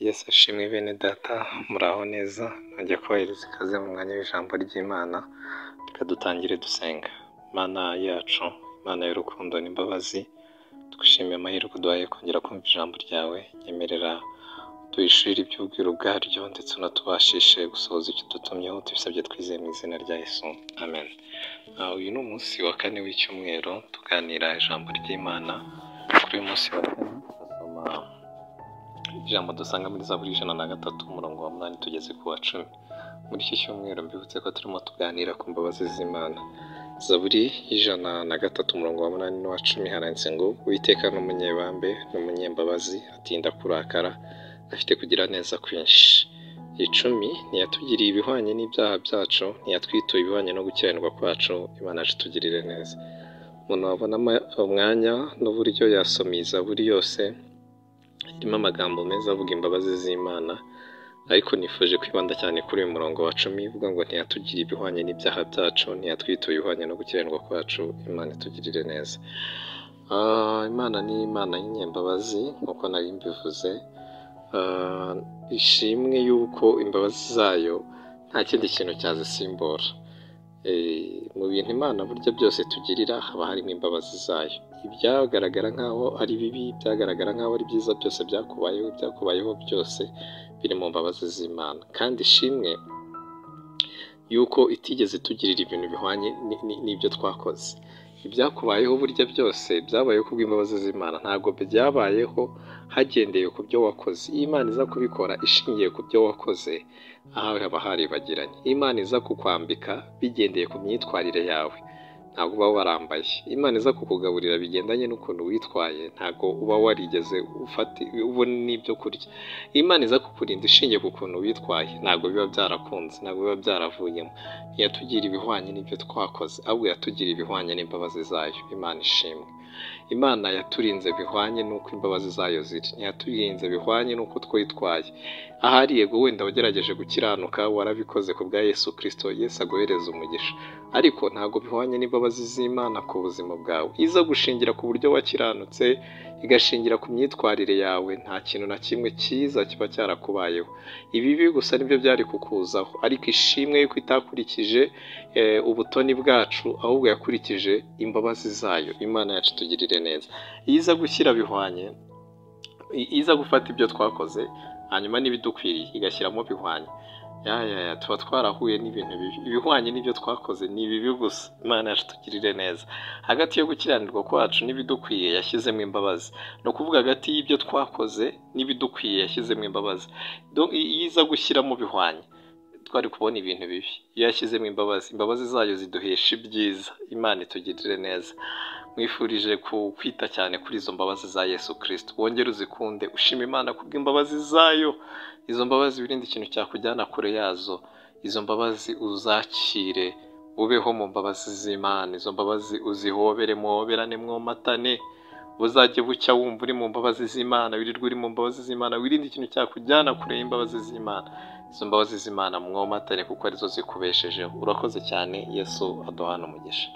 Yesu ashimwe bene data, muraho neza, nongeye kohereza ikaze mu mwanya w'ijambo ry'Imana, reka dutangire dusenga. Mana yacu, Imana y'urukundo n'imbabazi, twishimiye amahirwe uduhaye kongera kumva ijambo ryawe, nyemerera duhishurire iby'ubwiru bwaryo ndetse unatubashishe gusohoza icyo dutumyeho, tubisabye twizeye mu izina rya Yesu, amen. Uyu ni umunsi wa kane w'icyumweru, tuganira ijambo ry'Imana. Kuri uyu munsi wa kane turasoma ijambo dusanga muri Zaburi 103 umurongo wa 8 tugeze ku wa 10. Muri iki cyumweru mbibutse ko turimo tuganira ku mbabazi z'Imana. Zaburi 103 umurongo wa 8 n'uwa 10 haranditse ngo Uwiteka ni umunyebambe n'umunyembabazi, atinda kurakara, afite kugira neza kwinshi. 10 ntiyatugiriye ibihwanye n'ibyaha byacu, ntiyatwituye ibihwanye no gukiranirwa kwacu, Imana yacu tugirire neza. Umuntu wabona umwanya n'uburyo yasoma iyi Zaburi yose, irimo amagambo meza avuga imbabazi z'Imana, ariko nifuje kwibanda cyane kuri uyu murongo wa 10 uvuga ngo ntiyatugiriye ibihwanye n'ibyaha byacu, ntiyatwituye ibihwanye no gukiranirwa kwacu, Imana itugirire neza. Imana ni Imana y'inyembabazi nk'uko nari mbivuze. Ishimwe yuko imbabazi zayo nta kindi kintu cyazisimbura. Mu bintu Imana burya byose tugirira haba harimo imbabazi zayo. Ibyagaragara nk'aho ari bibi, byagaragara nk'aho ari byiza, byose byakubayeho byose biri mu mbabazi z'Imana. Kandi ishimwe yuko itigeze tugirira ibintu bihwanye n'ibyo twakoze. Ibyakubayeho burya byose byabayeho kubw'imbabazi z'Imana, ntabwo byabayeho hagendeye ku byo wakoze. Iyo Imana iza kubikora ishingiye ku byo wakoze, aha haba haribagiranye. Imana iza kukwambika bigendeye ku myitwarire yawe, ntabwo uba warambaye. Imana iza kukugaburira bigendanye n'ukuntu witwaye, ntabwo uba warigeze ubona n'ibyo kurya. Imana iza kukurinda ishingiye ku kuntu witwaye, ntabwo biba byarakunze, ntabwo biba byaravuyemo. Ntiyatugira ibihwanye n'ibyo twakoze, ahubwo yatugira ibihwanye n'imbabazi zayo. Imana ishimwe. Imana yaturinze bihwanye n'uko imbabazi zayo ziri, ntiyaturinze bihwanye n'uko twitwaye. Ahari yego wenda wagerageje gukiranuka, warabikoze ku bwa Yesu Kristo, Yesu aguhereza umugisha, ariko ntabwo bihwanye n'imbabazi z'Imana ku buzima bwawe. Iza gushingira ku buryo wakiranutse, igashingira ku myitwarire yawe, nta kintu na kimwe cyiza kiba cyarakubayeho. Ibibi gusa nibyo byari kukuzaho, ariko ishimwe yuko itakurikije ubutoni bwacu, ahubwo yakurikije imbabazi zayo. Imana yacu tugirire neza. Iza gushyira bihwanye, iza gufata ibyo twakoze hanyuma n'ibidukwiriye igashyiramo bihwanye, tuba twarahuye n'ibintu bibi. Ibihwanye n'ibyo twakoze ni ibibi gusa. Imana yacu tugirire neza. Hagati yo gukiranirwa kwacu n'ibidukwiye yashyizemo imbabazi. Ni ukuvuga hagati y'ibyo twakoze n'ibidukwiye yashyizemo imbabazi. Iyo iza gushyiramo bihwanye, twari kubona ibintu bibi. Iyo yashyizemo imbabazi, imbabazi zayo ziduhesha ibyiza. Imana itugirire neza. Mwifurije kwita cyane kuri izo mbabazi za Yesu Kristo. Wongere uzikunde, ushima Imana kubw'imbabazi zayo. Izo mbabazi wirinde ikintu cyakujyana kure yazo. Izo mbabazi uzakire, ubeho mu mbabazi z'Imana. Izo mbabazi uzihobere, muhoberane, mwomatane. Uzajye bucya wumva uri mu mbabazi z'Imana, wirirwe uri mu mbabazi z'Imana, wirinde ikintu cyakujyana kure y'imbabazi z'Imana. Izo mbabazi z'Imana mwomatane kuko arizo zikubeshejeho. Urakoze cyane. Yesu aduhana umugisha.